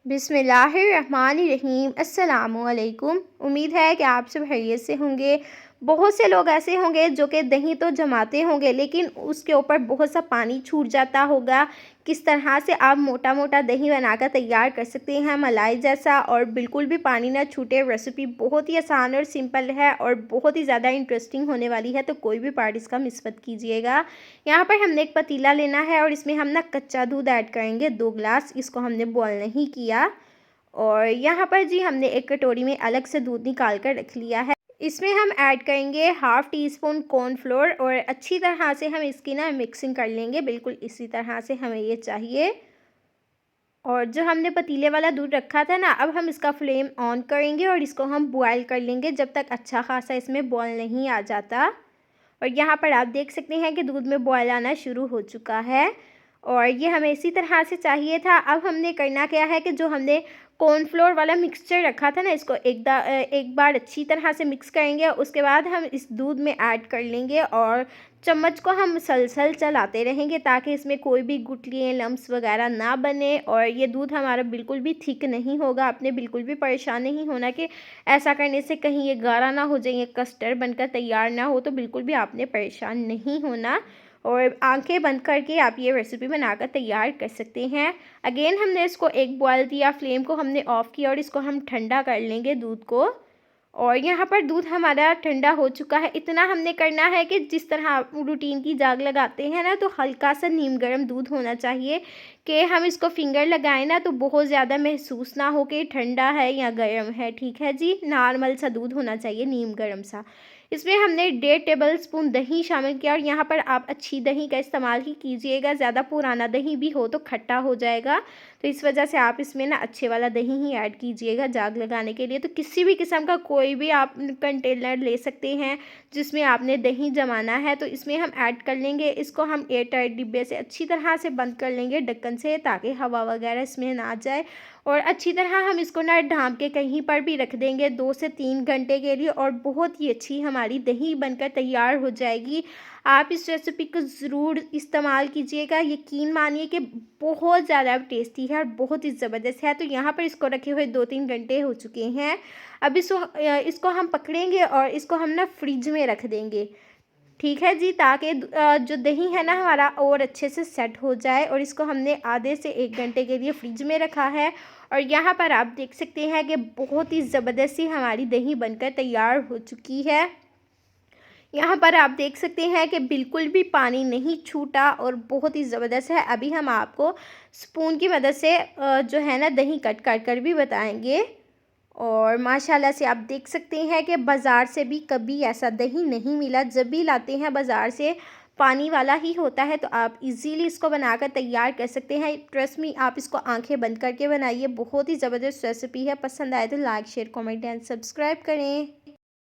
बिस्मिल्लाहिर्रहमानिर्रहीम। अस्सलामुअलैकुम। उम्मीद है कि आप सब खैरियत से होंगे। बहुत से लोग ऐसे होंगे जो कि दही तो जमाते होंगे लेकिन उसके ऊपर बहुत सा पानी छूट जाता होगा। किस तरह से आप मोटा मोटा दही बनाकर तैयार कर सकते हैं मलाई जैसा और बिल्कुल भी पानी ना छूटे। रेसिपी बहुत ही आसान और सिंपल है और बहुत ही ज़्यादा इंटरेस्टिंग होने वाली है, तो कोई भी पार्ट इसका मिस मत कीजिएगा। यहाँ पर हमने एक पतीला लेना है और इसमें हम ना कच्चा दूध ऐड करेंगे 2 गिलास। इसको हमने बॉयल नहीं किया। और यहाँ पर जी हमने एक कटोरी में अलग से दूध निकाल कर रख लिया है। इसमें हम ऐड करेंगे हाफ़ टी स्पून कॉर्नफ्लोर और अच्छी तरह से हम इसकी ना मिक्सिंग कर लेंगे। बिल्कुल इसी तरह से हमें ये चाहिए। और जो हमने पतीले वाला दूध रखा था ना, अब हम इसका फ्लेम ऑन करेंगे और इसको हम बॉयल कर लेंगे जब तक अच्छा खासा इसमें बॉयल नहीं आ जाता। और यहाँ पर आप देख सकते हैं कि दूध में बॉयल आना शुरू हो चुका है और ये हमें इसी तरह से चाहिए था। अब हमने करना क्या है कि जो हमने कॉर्नफ्लोर वाला मिक्सचर रखा था ना, इसको एक बार अच्छी तरह से मिक्स करेंगे। उसके बाद हम इस दूध में ऐड कर लेंगे और चम्मच को हम मुसलसल चलाते रहेंगे ताकि इसमें कोई भी गुठलियाँ लम्स वगैरह ना बने। और ये दूध हमारा बिल्कुल भी थिक नहीं होगा। आपने बिल्कुल भी परेशान नहीं होना कि ऐसा करने से कहीं ये गाढ़ा ना हो जाए, ये कस्टर्ड बनकर तैयार ना हो, तो बिल्कुल भी आपने परेशान नहीं होना। और आंखें बंद करके आप ये रेसिपी बनाकर तैयार कर सकते हैं। अगेन हमने इसको एक बॉयल दिया, फ्लेम को हमने ऑफ़ किया और इसको हम ठंडा कर लेंगे दूध को। और यहाँ पर दूध हमारा ठंडा हो चुका है। इतना हमने करना है कि जिस तरह आप रूटीन की जाग लगाते हैं ना, तो हल्का सा नीम गर्म दूध होना चाहिए कि हम इसको फिंगर लगाएं ना तो बहुत ज़्यादा महसूस ना हो कि ठंडा है या गर्म है। ठीक है जी, नॉर्मल सा दूध होना चाहिए, नीम गर्म सा। इसमें हमने 1.5 टेबल स्पून दही शामिल किया और यहाँ पर आप अच्छी दही का इस्तेमाल ही कीजिएगा। ज़्यादा पुराना दही भी हो तो खट्टा हो जाएगा, तो इस वजह से आप इसमें ना अच्छे वाला दही ही ऐड कीजिएगा जाग लगाने के लिए। तो किसी भी किस्म का कोई भी आप कंटेनर ले सकते हैं जिसमें आपने दही जमाना है, तो इसमें हम ऐड कर लेंगे। इसको हम एयर टाइट डिब्बे से अच्छी तरह से बंद कर लेंगे ढक्कन से, ताकि हवा वगैरह इसमें ना जाए। और अच्छी तरह हम इसको ना ढाँप के कहीं पर भी रख देंगे 2 से 3 घंटे के लिए और बहुत ही अच्छी हमारी दही बनकर तैयार हो जाएगी। आप इस रेसिपी को ज़रूर इस्तेमाल कीजिएगा, यकीन मानिए कि बहुत ज़्यादा टेस्टी है और बहुत ही ज़बरदस्त है। तो यहाँ पर इसको रखे हुए 2-3 घंटे हो चुके हैं। अब इसको हम पकड़ेंगे और इसको हम ना फ्रिज में रख देंगे। ठीक है जी, ताकि जो दही है ना हमारा और अच्छे से सेट हो जाए। और इसको हमने आधे से 1 घंटे के लिए फ्रिज में रखा है। और यहाँ पर आप देख सकते हैं कि बहुत ही ज़बरदस्त सी हमारी दही बनकर तैयार हो चुकी है। यहाँ पर आप देख सकते हैं कि बिल्कुल भी पानी नहीं छूटा और बहुत ही ज़बरदस्त है। अभी हम आपको स्पून की मदद से जो है ना दही कट कर भी बताएंगे। और माशाल्लाह से आप देख सकते हैं कि बाज़ार से भी कभी ऐसा दही नहीं मिला। जब भी लाते हैं बाज़ार से पानी वाला ही होता है, तो आप इजीली इसको बनाकर तैयार कर सकते हैं। ट्रस्ट मी, आप इसको आंखें बंद करके बनाइए, बहुत ही ज़बरदस्त रेसिपी है। पसंद आए तो like share comment and subscribe करें।